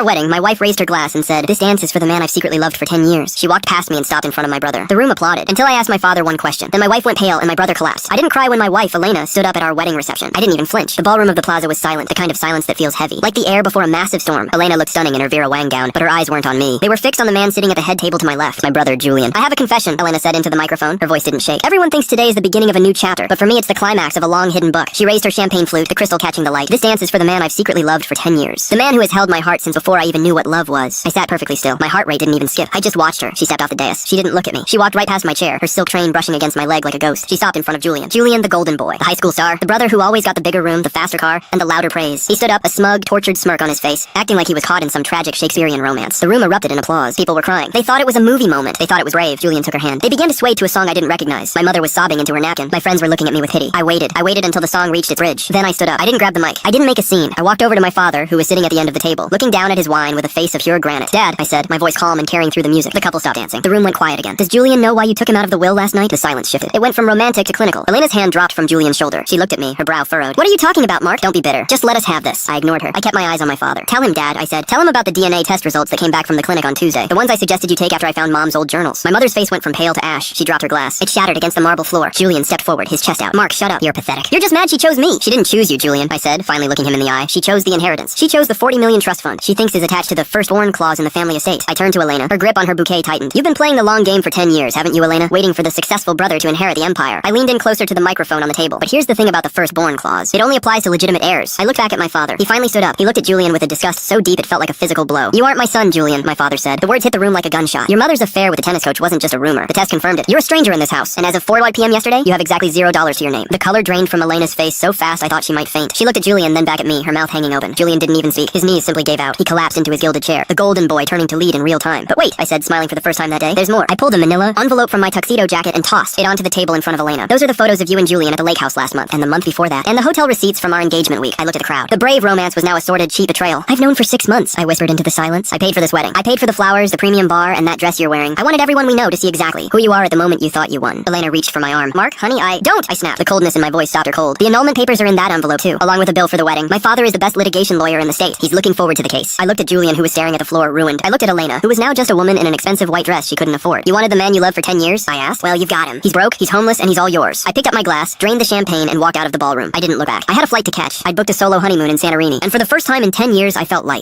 our wedding, my wife raised her glass and said, "This dance is for the man I've secretly loved for 10 years. She walked past me and stopped in front of my brother. The room applauded, until I asked my father one question. Then my wife went pale and my brother collapsed. I didn't cry when my wife, Elena, stood up at our wedding reception. I didn't even flinch. The ballroom of the plaza was silent, the kind of silence that feels heavy, like the air before a massive storm. Elena looked stunning in her Vera Wang gown, but her eyes weren't on me. They were fixed on the man sitting at the head table to my left, my brother, Julian. "I have a confession," Elena said into the microphone. Her voice didn't shake. "Everyone thinks today is the beginning of a new chapter, but for me it's the climax of a long hidden book." She raised her champagne flute, the crystal catching the light. "This dance is for the man I've secretly loved for 10 years. The man who has held my heart since before I even knew what love was." I sat perfectly still. My heart rate didn't even skip. I just watched her. She stepped off the dais. She didn't look at me. She walked right past my chair, her silk train brushing against my leg like a ghost. She stopped in front of Julian. Julian, the golden boy, the high school star, the brother who always got the bigger room, the faster car, and the louder praise. He stood up, a smug, tortured smirk on his face, acting like he was caught in some tragic Shakespearean romance. The room erupted in applause. People were crying. They thought it was a movie moment. They thought it was brave. Julian took her hand. They began to sway to a song I didn't recognize. My mother was sobbing into her napkin. My friends were looking at me with pity. I waited. I waited until the song reached its bridge. Then I stood up. I didn't grab the mic. I didn't make a scene. I walked over to my father, who was sitting at the end of the table, looking down at his wine with a face of pure granite. "Dad," I said, my voice calm and carrying through the music. The couple stopped dancing. The room went quiet again. "Does Julian know why you took him out of the will last night?" The silence shifted. It went from romantic to clinical. Elena's hand dropped from Julian's shoulder. She looked at me, her brow furrowed. "What are you talking about, Mark? Don't be bitter. Just let us have this." I ignored her. I kept my eyes on my father. "Tell him, Dad," I said. "Tell him about the DNA test results that came back from the clinic on Tuesday. The ones I suggested you take after I found Mom's old journals." My mother's face went from pale to ash. She dropped her glass. It shattered against the marble floor. Julian stepped forward, his chest out. "Mark, shut up. You're pathetic. You're just mad she chose me." "She didn't choose you, Julian," I said, finally looking him in the eye. "She chose the inheritance. She chose the 40 million trust fund she thinks is attached to the firstborn clause in the family estate." I turned to Elena. Her grip on her bouquet tightened. "You've been playing the long game for 10 years, haven't you, Elena? Waiting for the successful brother to inherit the empire." I leaned in closer to the microphone on the table. "But here's the thing about the firstborn clause. It only applies to legitimate heirs." I looked back at my father. He finally stood up. He looked at Julian with a disgust so deep it felt like a physical blow. "You aren't my son, Julian," my father said. The words hit the room like a gunshot. "Your mother's affair with the tennis coach wasn't just a rumor. The test confirmed it. You're a stranger in this house, and as of 4 p.m. yesterday, you have exactly $0 to your name." The color drained from Elena's face so fast I thought she might faint. She looked at Julian, then back at me, her mouth hanging open. Julian didn't even speak. His knees simply gave out. He collapsed into his gilded chair, the golden boy turning to lead in real time. "But wait," I said, smiling for the first time that day. "There's more." I pulled a manila envelope from my tuxedo jacket and tossed it onto the table in front of Elena. "Those are the photos of you and Julian at the lake house last month, and the month before that, and the hotel receipts from our engagement week." I looked at the crowd. The brave romance was now a sordid, cheap betrayal. "I've known for 6 months," I whispered into the silence. "I paid for this wedding. I paid for the flowers, the premium bar, and that dress you're wearing. I wanted everyone we know to see exactly who you are at the moment you thought you won." Elena reached for my arm. "Mark, honey, Don't!" I snapped. The coldness in my voice stopped her cold. "The annulment papers are in that envelope too, along with a bill for the wedding. My father is the best litigation lawyer in the state. He's looking forward to the case." I looked at Julian, who was staring at the floor, ruined. I looked at Elena, who was now just a woman in an expensive white dress she couldn't afford. "You wanted the man you loved for 10 years?" I asked. "Well, you've got him. He's broke, he's homeless, and he's all yours." I picked up my glass, drained the champagne, and walked out of the ballroom. I didn't look back. I had a flight to catch. I'd booked a solo honeymoon in Santorini, and for the first time in 10 years, I felt light.